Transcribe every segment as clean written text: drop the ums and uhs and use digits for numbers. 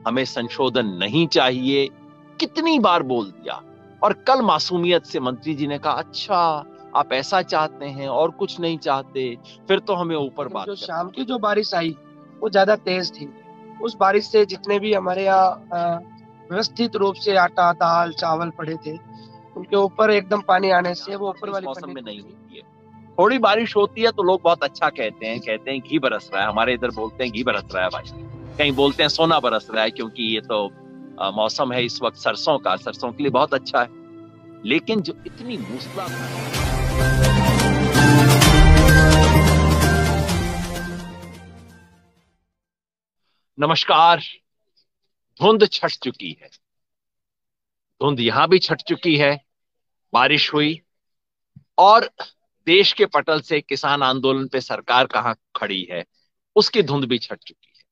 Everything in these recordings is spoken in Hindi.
हमें संशोधन नहीं चाहिए, कितनी बार बोल दिया। और कल मासूमियत से मंत्री जी ने कहा, अच्छा आप ऐसा चाहते हैं और कुछ नहीं चाहते, फिर तो हमें ऊपर बात जो करनी शाम की जो बारिश आई वो ज्यादा तेज थी। उस बारिश से जितने भी हमारे यहाँ व्यवस्थित रूप से आटा दाल चावल पड़े थे उनके ऊपर एकदम पानी आने से वो ऊपर इस वाली मौसम पन्नी में नहीं टूट गई। होती है। थोड़ी बारिश होती है तो लोग बहुत अच्छा कहते हैं घी बरस रहा है। हमारे इधर बोलते हैं घी बरस रहा है भाई, कहीं बोलते हैं सोना बरस रहा है, क्योंकि ये तो मौसम है इस वक्त सरसों का, सरसों के लिए बहुत अच्छा है। लेकिन जो इतनी मूसलाधार, नमस्कार, धुंध छट चुकी है। धुंध यहां भी छट चुकी है, बारिश हुई, और देश के पटल से किसान आंदोलन पे सरकार कहां खड़ी है उसकी धुंध भी छट चुकी है।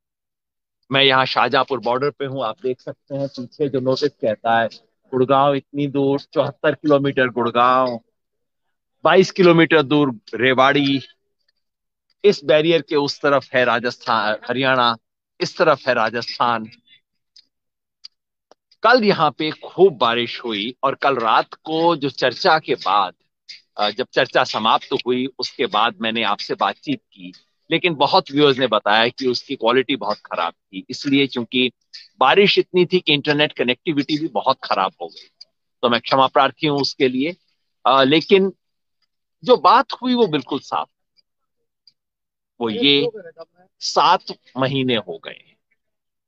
मैं यहाँ शाहजहांपुर बॉर्डर पे हूँ, आप देख सकते हैं पीछे जो नोटिस कहता है गुड़गांव इतनी दूर, 74 किलोमीटर गुड़गांव, 22 किलोमीटर दूर रेवाड़ी, इस बैरियर के उस तरफ है राजस्थान हरियाणा, इस तरफ है राजस्थान। कल यहाँ पे खूब बारिश हुई, और कल रात को जो चर्चा के बाद, जब चर्चा समाप्त हुई उसके बाद मैंने आपसे बातचीत की, लेकिन बहुत व्यूअर्स ने बताया कि उसकी क्वालिटी बहुत खराब थी, इसलिए क्योंकि बारिश इतनी थी कि इंटरनेट कनेक्टिविटी भी बहुत खराब हो गई। तो मैं क्षमा प्रार्थी हूं उसके लिए। लेकिन जो बात हुई वो बिल्कुल साफ, वो ये, 7 महीने हो गए।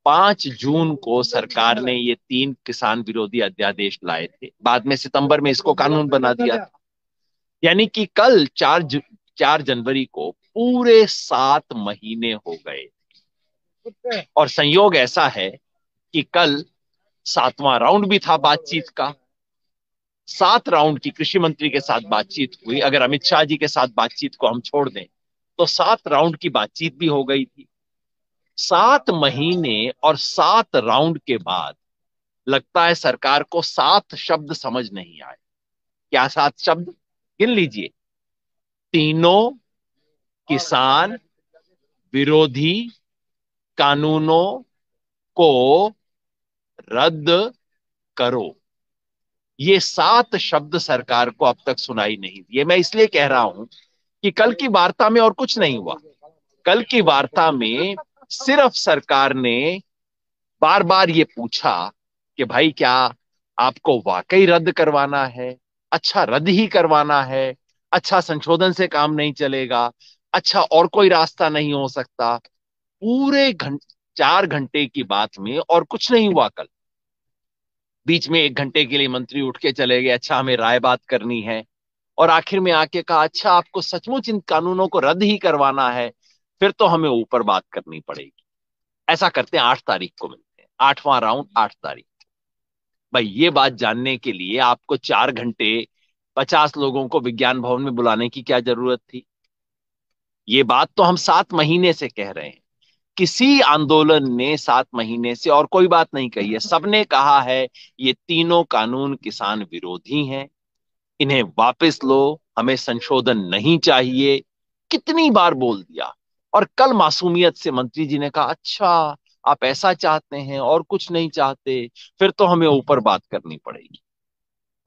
5 जून को सरकार ने ये 3 किसान विरोधी अध्यादेश लाए थे, बाद में सितंबर में इसको कानून बना दिया था। यानी कि कल 4 जनवरी को पूरे 7 महीने हो गए। और संयोग ऐसा है कि कल 7वां राउंड भी था बातचीत का। 7 राउंड की कृषि मंत्री के साथ बातचीत हुई, अगर अमित शाह जी के साथ बातचीत को हम छोड़ दें तो 7 राउंड की बातचीत भी हो गई थी। 7 महीने और 7 राउंड के बाद लगता है सरकार को 7 शब्द समझ नहीं आए। क्या 7 शब्द? गिन लीजिए। तीनों किसान विरोधी कानूनों को रद्द करो। ये 7 शब्द सरकार को अब तक सुनाई नहीं दिए। मैं इसलिए कह रहा हूं कि कल की वार्ता में और कुछ नहीं हुआ। कल की वार्ता में सिर्फ सरकार ने बार बार ये पूछा कि भाई क्या आपको वाकई रद्द करवाना है? अच्छा रद्द ही करवाना है? अच्छा संशोधन से काम नहीं चलेगा? अच्छा और कोई रास्ता नहीं हो सकता? पूरे 4 घंटे की बात में और कुछ नहीं हुआ कल। बीच में 1 घंटे के लिए मंत्री उठ के चले गए, अच्छा हमें राय बात करनी है, और आखिर में आके कहा अच्छा आपको सचमुच इन कानूनों को रद्द ही करवाना है, फिर तो हमें ऊपर बात करनी पड़ेगी। ऐसा करते हैं, 8 तारीख को मिलते हैं, 8वां राउंड 8 तारीख। भाई ये बात जानने के लिए आपको 4 घंटे 50 लोगों को विज्ञान भवन में बुलाने की क्या जरूरत थी? ये बात तो हम 7 महीने से कह रहे हैं। किसी आंदोलन ने 7 महीने से और कोई बात नहीं कही है। सबने कहा है ये तीनों कानून किसान विरोधी हैं, इन्हें वापस लो, हमें संशोधन नहीं चाहिए, कितनी बार बोल दिया। और कल मासूमियत से मंत्री जी ने कहा, अच्छा आप ऐसा चाहते हैं और कुछ नहीं चाहते, फिर तो हमें ऊपर बात करनी पड़ेगी।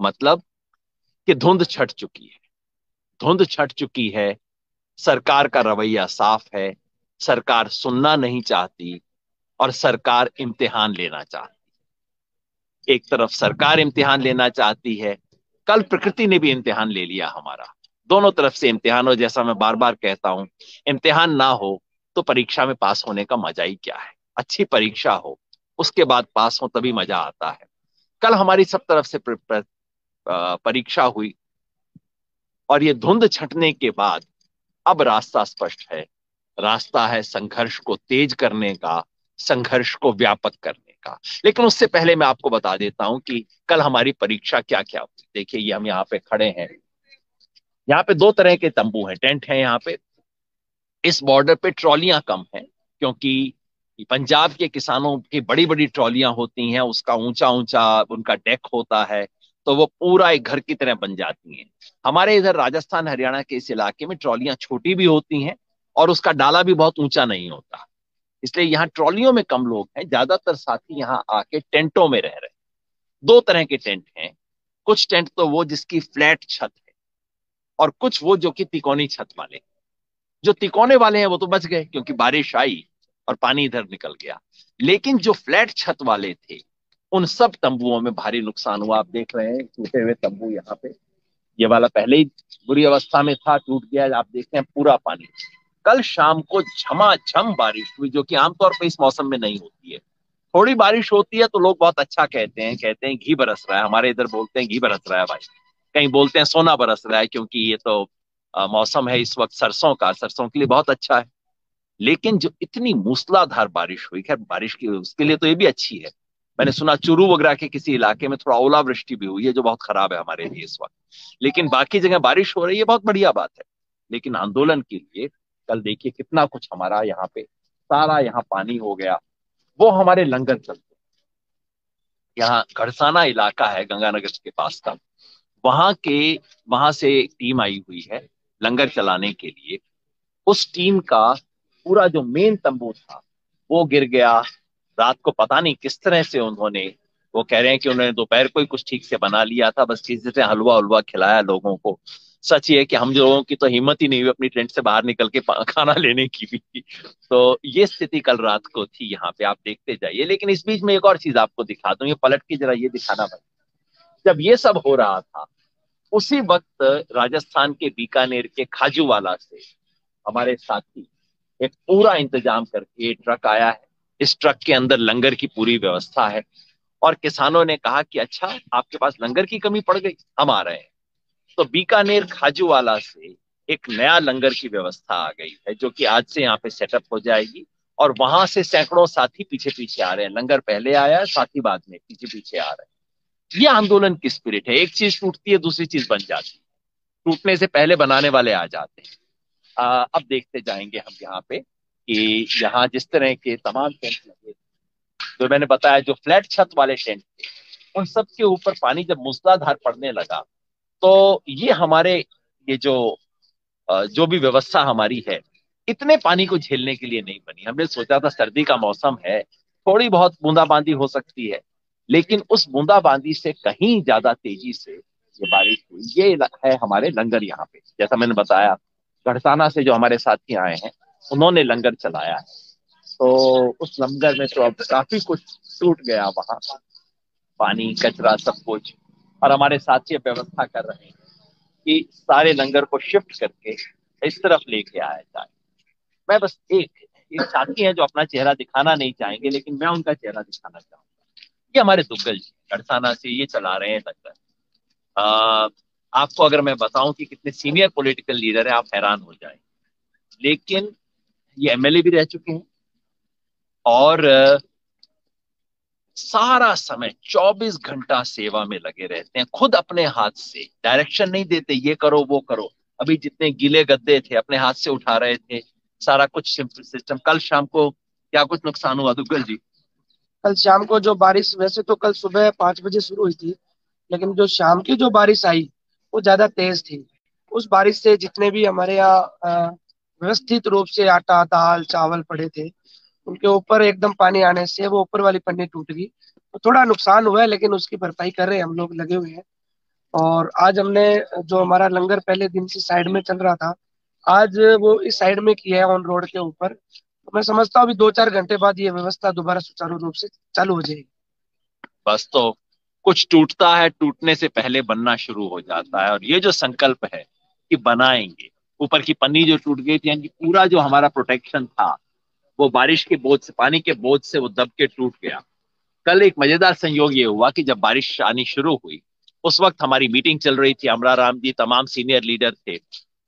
मतलब कि धुंध छट चुकी है। धुंध छट चुकी है। सरकार का रवैया साफ है। सरकार सुनना नहीं चाहती, और सरकार इम्तिहान लेना चाहती। एक तरफ सरकार इम्तिहान लेना चाहती है, कल प्रकृति ने भी इम्तिहान ले लिया हमारा। दोनों तरफ से इम्तिहान हो। जैसा मैं बार बार कहता हूं, इम्तिहान ना हो तो परीक्षा में पास होने का मजा ही क्या है। अच्छी परीक्षा हो, उसके बाद पास हो, तभी मजा आता है। कल हमारी सब तरफ से परीक्षा हुई, और ये धुंध छंटने के बाद अब रास्ता स्पष्ट है। रास्ता है संघर्ष को तेज करने का, संघर्ष को व्यापक करने का। लेकिन उससे पहले मैं आपको बता देता हूं कि कल हमारी परीक्षा क्या क्या हुई। देखिए ये हम यहाँ पे खड़े हैं, यहाँ पे 2 तरह के तंबू हैं, टेंट हैं यहाँ पे। इस बॉर्डर पे ट्रॉलियां कम हैं, क्योंकि पंजाब के किसानों की बड़ी बड़ी ट्रॉलियां होती हैं, उसका ऊंचा ऊंचा उनका डेक होता है, तो वो पूरा एक घर की तरह बन जाती हैं। हमारे इधर राजस्थान हरियाणा के इस इलाके में ट्रॉलियां छोटी भी होती हैं, और उसका डाला भी बहुत ऊंचा नहीं होता। इसलिए यहाँ ट्रॉलियों में कम लोग हैं, ज्यादातर साथी यहाँ आके टेंटों में रह रहे हैं। दो तरह के टेंट हैं। कुछ टेंट तो वो जिसकी फ्लैट छत है, और कुछ वो जो कि तिकोनी छत वाले। जो तिकोने वाले हैं वो तो बच गए क्योंकि बारिश आई और पानी इधर निकल गया। लेकिन जो फ्लैट छत वाले थे, उन सब तंबुओं में भारी नुकसान हुआ। आप देख रहे हैं टूटे हुए तंबू यहाँ पे। ये वाला पहले ही बुरी अवस्था में था, टूट गया। आप देखते हैं पूरा पानी। कल शाम को झमाझम बारिश हुई, जो कि आमतौर पर इस मौसम में नहीं होती है। थोड़ी बारिश होती है तो लोग बहुत अच्छा कहते हैं घी बरस रहा है। हमारे इधर बोलते हैं घी बरस रहा है भाई। कहीं बोलते हैं सोना बरस रहा है, क्योंकि ये तो मौसम है इस वक्त सरसों का, सरसों के लिए बहुत अच्छा है। लेकिन जो इतनी मूसलाधार बारिश हुई, खैर बारिश की उसके लिए तो ये भी अच्छी है। मैंने सुना चूरू वगैरह के किसी इलाके में थोड़ा ओलावृष्टि भी हुई है, जो बहुत खराब है हमारे लिए इस वक्त। लेकिन बाकी जगह बारिश हो रही है, बहुत बढ़िया बात है। लेकिन आंदोलन के लिए कल देखिए कितना कुछ हमारा यहाँ पे, सारा यहाँ पानी हो गया। वो हमारे लंगर चलते, यहाँ घड़साना इलाका है गंगानगर के पास का, वहां के वहां से एक टीम आई हुई है लंगर चलाने के लिए। उस टीम का पूरा जो मेन तंबू था वो गिर गया। रात को पता नहीं किस तरह से उन्होंने, वो कह रहे हैं कि उन्होंने दोपहर को ही कुछ ठीक से बना लिया था, बस किसी से हलवा हलवा खिलाया लोगों को। सच ये है कि हम लोगों की तो हिम्मत ही नहीं हुई अपनी टेंट से बाहर निकल के खाना लेने की भी। तो ये स्थिति कल रात को थी यहाँ पे, आप देखते जाइए। लेकिन इस बीच में एक और चीज आपको दिखा दूं, ये पलट के जरा ये दिखाना भाई। जब ये सब हो रहा था, उसी वक्त राजस्थान के बीकानेर के खाजूवाला से हमारे साथी एक पूरा इंतजाम करके ट्रक आया है। इस ट्रक के अंदर लंगर की पूरी व्यवस्था है। और किसानों ने कहा कि अच्छा आपके पास लंगर की कमी पड़ गई, हम आ रहे हैं। तो बीकानेर खाजूवाला से एक नया लंगर की व्यवस्था आ गई है, जो कि आज से यहाँ पे सेटअप हो जाएगी। और वहां से सैकड़ों साथी पीछे पीछे आ रहे हैं। लंगर पहले आया है, साथी बाद में पीछे पीछे आ रहे हैं। ये आंदोलन की स्पिरिट है। एक चीज टूटती है दूसरी चीज बन जाती है, टूटने से पहले बनाने वाले आ जाते हैं। अब देखते जाएंगे हम यहाँ पे कि यहाँ जिस तरह के तमाम टेंट लगे, जो मैंने बताया जो फ्लैट छत वाले टेंट थे, उन सब के ऊपर पानी जब मूसलाधार पड़ने लगा, तो ये हमारे, ये जो भी व्यवस्था हमारी है, इतने पानी को झेलने के लिए नहीं बनी। हमने सोचा था सर्दी का मौसम है, थोड़ी बहुत बूंदाबांदी हो सकती है। लेकिन उस बूंदाबांदी से कहीं ज्यादा तेजी से ये बारिश हुई। ये है हमारे लंगर यहाँ पे, जैसा मैंने बताया गढ़साना से जो हमारे साथी आए हैं, उन्होंने लंगर चलाया है। तो उस लंगर में तो अब काफी कुछ टूट गया वहां, पानी कचरा सब कुछ। और हमारे साथी अब व्यवस्था कर रहे हैं कि सारे लंगर को शिफ्ट करके इस तरफ लेके आया जाए। मैं बस एक साथी हैं जो अपना चेहरा दिखाना नहीं चाहेंगे, लेकिन मैं उनका चेहरा दिखाना चाहूंगा। ये हमारे दुग्गल जी गढ़साना से ये चला रहे हैं लंगर। आ, आपको अगर मैं बताऊं कि कितने सीनियर पॉलिटिकल लीडर हैं, आप हैरान हो जाएं। लेकिन ये एमएलए भी रह चुके हैं, और सारा समय 24 घंटा सेवा में लगे रहते हैं। खुद अपने हाथ से डायरेक्शन नहीं देते ये करो वो करो। अभी जितने गीले गद्दे थे अपने हाथ से उठा रहे थे, सारा कुछ सिस्टम। कल शाम को क्या कुछ नुकसान हुआ दुग्गल जी? कल शाम को जो बारिश, वैसे तो कल सुबह 5 बजे शुरू हुई थी, लेकिन जो शाम की जो बारिश आई वो ज्यादा तेज थी। उस बारिश से जितने भी हमारे यहाँ व्यवस्थित रूप से आटा दाल चावल पड़े थे, उनके ऊपर एकदम पानी आने से वो ऊपर वाली पन्नी टूट गई। तो थोड़ा नुकसान हुआ है, लेकिन उसकी भरपाई कर रहे हैं, हम लोग लगे हुए हैं। और आज हमने, जो हमारा लंगर पहले दिन से साइड में चल रहा था, आज वो इस साइड में किया है ऑन रोड के ऊपर। तो मैं समझता हूँ अभी 2-4 घंटे बाद ये व्यवस्था दोबारा सुचारू रूप से चालू हो जाएगी। बस तो कुछ टूटता है, टूटने से पहले बनना शुरू हो जाता है। और ये जो संकल्प है कि बनाएंगे, ऊपर की पन्नी जो टूट गई थी, यानी कि पूरा जो हमारा प्रोटेक्शन था वो बारिश के बोझ से, पानी के बोझ से वो दब के टूट गया। कल एक मजेदार संयोग ये हुआ कि जब बारिश आनी शुरू हुई, उस वक्त हमारी मीटिंग चल रही थी, अमरा राम जी तमाम सीनियर लीडर थे।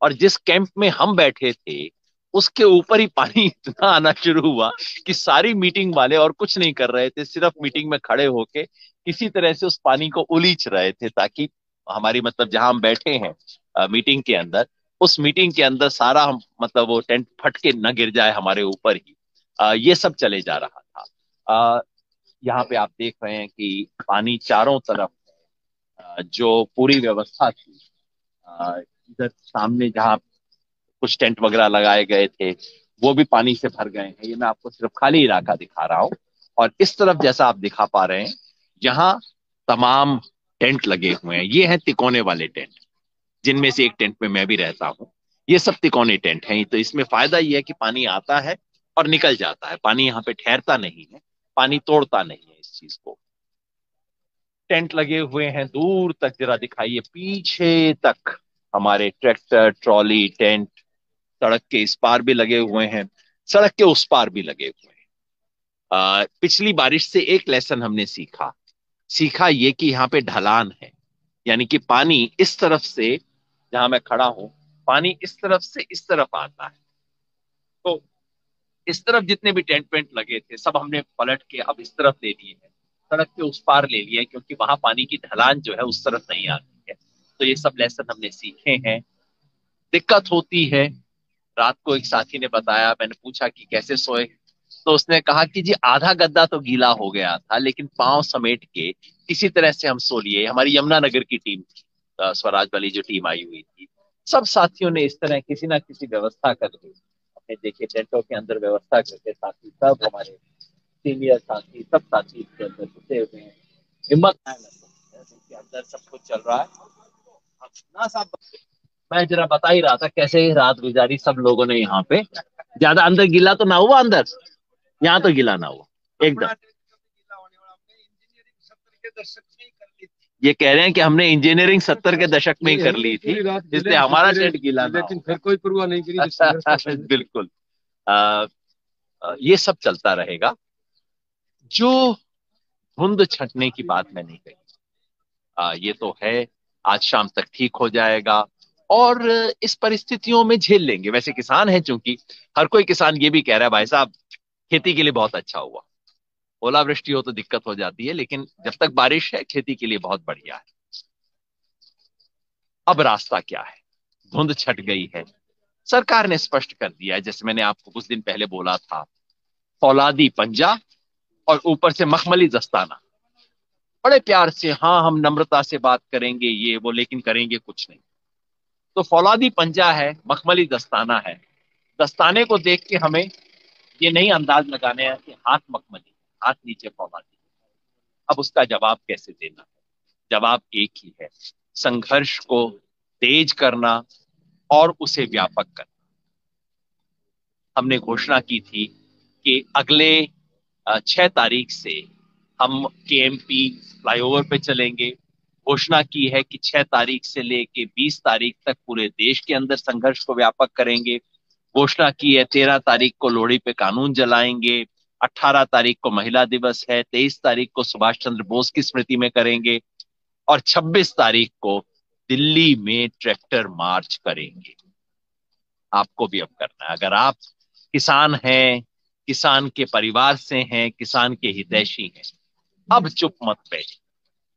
और जिस कैंप में हम बैठे थे उसके ऊपर ही पानी इतना आना शुरू हुआ कि सारी मीटिंग वाले और कुछ नहीं कर रहे थे, सिर्फ मीटिंग में खड़े होके किसी तरह से उस पानी को उलीच रहे थे, ताकि हमारी, मतलब जहां हम बैठे हैं मीटिंग के अंदर, उस मीटिंग के अंदर सारा हम, मतलब वो टेंट फट के न गिर जाए हमारे ऊपर ही। ये सब चले जा रहा था। यहाँ पे आप देख रहे हैं कि पानी चारों तरफ, जो पूरी व्यवस्था थी, इधर सामने जहाँ कुछ टेंट वगैरह लगाए गए थे, वो भी पानी से भर गए हैं। ये मैं आपको सिर्फ खाली इलाका दिखा रहा हूँ। और इस तरफ जैसा आप दिखा पा रहे हैं, यहाँ तमाम टेंट लगे हुए हैं। ये हैं तिकोने वाले टेंट, जिनमें से एक टेंट में मैं भी रहता हूँ। ये सब तिकोने टेंट हैं। तो इसमें फायदा ये है कि पानी आता है और निकल जाता है, पानी यहाँ पे ठहरता नहीं है, पानी तोड़ता नहीं है इस चीज को। टेंट लगे हुए हैं दूर तक, जरा दिखाइए पीछे तक। हमारे ट्रैक्टर, ट्रॉली, टेंट सड़क के इस पार भी लगे हुए हैं, सड़क के उस पार भी लगे हुए हैं। पिछली बारिश से एक लेसन हमने सीखा। सीखा ये कि यहाँ पे ढलान है, यानी कि पानी इस तरफ से, जहां मैं खड़ा हूं, पानी इस तरफ से इस तरफ आता है। तो इस तरफ जितने भी टेंट वेंट लगे थे सब हमने पलट के अब इस तरफ ले लिए हैं, सड़क के उस पार ले लिए हैं, क्योंकि वहां पानी की ढलान जो है उस तरफ नहीं आती है। तो ये सब लेसन हमने सीखे हैं। दिक्कत होती है। रात को एक साथी ने बताया, मैंने पूछा कि कैसे सोए, तो उसने कहा कि जी आधा गद्दा तो गीला हो गया था, लेकिन पांव समेट के किसी तरह से हम सो लिए। हमारी यमुनानगर की टीम थी, स्वराज वाली जो टीम आई हुई थी, सब साथियों ने इस तरह किसी ना किसी व्यवस्था कर ली। अपने देखिए टेंटों के अंदर व्यवस्था करके साथी, सब हमारे सीनियर साथी, सब साथी इसके अंदर घुसे हुए हैं। हिम्मत है इसके अंदर, सब कुछ चल रहा है। अब ना साहब, मैं जरा बता ही रहा था कैसे रात गुजारी सब लोगों ने यहाँ पे। ज्यादा अंदर गीला तो ना हुआ, अंदर यहाँ तो गीला ना हुआ एकदम। ये कह रहे हैं कि हमने इंजीनियरिंग 70 के दशक में ही कर ली थी, इसलिए हमारा टेंट गीला ना, लेकिन फिर कोई परवाह नहीं करी। बिल्कुल। ये सब चलता रहेगा। जो धुंध छटने की बात मैंने कही, ये तो है, आज शाम तक ठीक हो जाएगा और इस परिस्थितियों में झेल लेंगे। वैसे किसान है, चूंकि हर कोई किसान ये भी कह रहा है भाई साहब खेती के लिए बहुत अच्छा हुआ। ओलावृष्टि हो तो दिक्कत हो जाती है, लेकिन जब तक बारिश है खेती के लिए बहुत बढ़िया है। अब रास्ता क्या है? धुंध छट गई है, सरकार ने स्पष्ट कर दिया है, जैसे मैंने आपको कुछ दिन पहले बोला था, फौलादी पंजा और ऊपर से मखमली दस्ताना। बड़े प्यार से, हाँ हम नम्रता से बात करेंगे ये वो, लेकिन करेंगे कुछ नहीं। तो फौलादी पंजा है, मखमली दस्ताना है। दस्ताने को देख के हमें ये नहीं अंदाज लगाने हैं कि हाथ मखमली, हाथ नीचे फौलादी। अब उसका जवाब कैसे देना है? जवाब एक ही है, संघर्ष को तेज करना और उसे व्यापक करना। हमने घोषणा की थी कि अगले 6 तारीख से हम केएमपी फ्लाईओवर पे चलेंगे। घोषणा की है कि 6 तारीख से लेके 20 तारीख तक पूरे देश के अंदर संघर्ष को व्यापक करेंगे। घोषणा की है 13 तारीख को लोहड़ी पे कानून जलाएंगे, 18 तारीख को महिला दिवस है, 23 तारीख को सुभाष चंद्र बोस की स्मृति में करेंगे और 26 तारीख को दिल्ली में ट्रैक्टर मार्च करेंगे। आपको भी अब करना है। अगर आप किसान हैं, किसान के परिवार से हैं, किसान के हितैषी हैं, अब चुप मत बैठिए,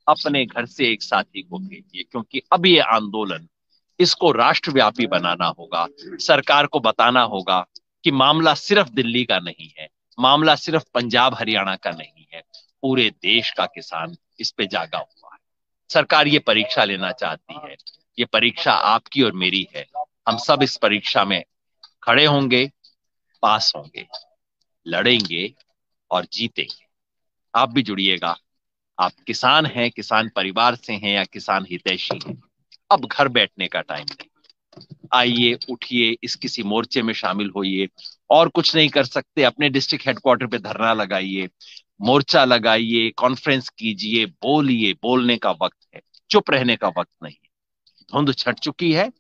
अपने घर से एक साथी को भेजिए, क्योंकि अब ये आंदोलन, इसको राष्ट्रव्यापी बनाना होगा। सरकार को बताना होगा कि मामला सिर्फ दिल्ली का नहीं है, मामला सिर्फ पंजाब हरियाणा का नहीं है, पूरे देश का किसान इस पे जागा हुआ है। सरकार ये परीक्षा लेना चाहती है, ये परीक्षा आपकी और मेरी है। हम सब इस परीक्षा में खड़े होंगे, पास होंगे, लड़ेंगे और जीतेंगे। आप भी जुड़िएगा। आप किसान हैं, किसान परिवार से हैं या किसान हितैषी हैं, अब घर बैठने का टाइम नहीं। आइए, उठिए, इस किसी मोर्चे में शामिल होइए। और कुछ नहीं कर सकते, अपने डिस्ट्रिक्ट हेडक्वार्टर पे धरना लगाइए, मोर्चा लगाइए, कॉन्फ्रेंस कीजिए, बोलिए। बोलने का वक्त है, चुप रहने का वक्त नहीं है। धुंध छट चुकी है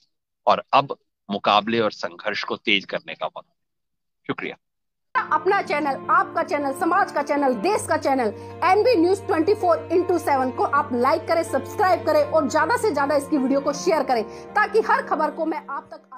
और अब मुकाबले और संघर्ष को तेज करने का वक्त। शुक्रिया। अपना चैनल, आपका चैनल, समाज का चैनल, देश का चैनल एनबी न्यूज 24x7 को आप लाइक करें, सब्सक्राइब करें और ज्यादा से ज्यादा इसकी वीडियो को शेयर करें, ताकि हर खबर को मैं आप तक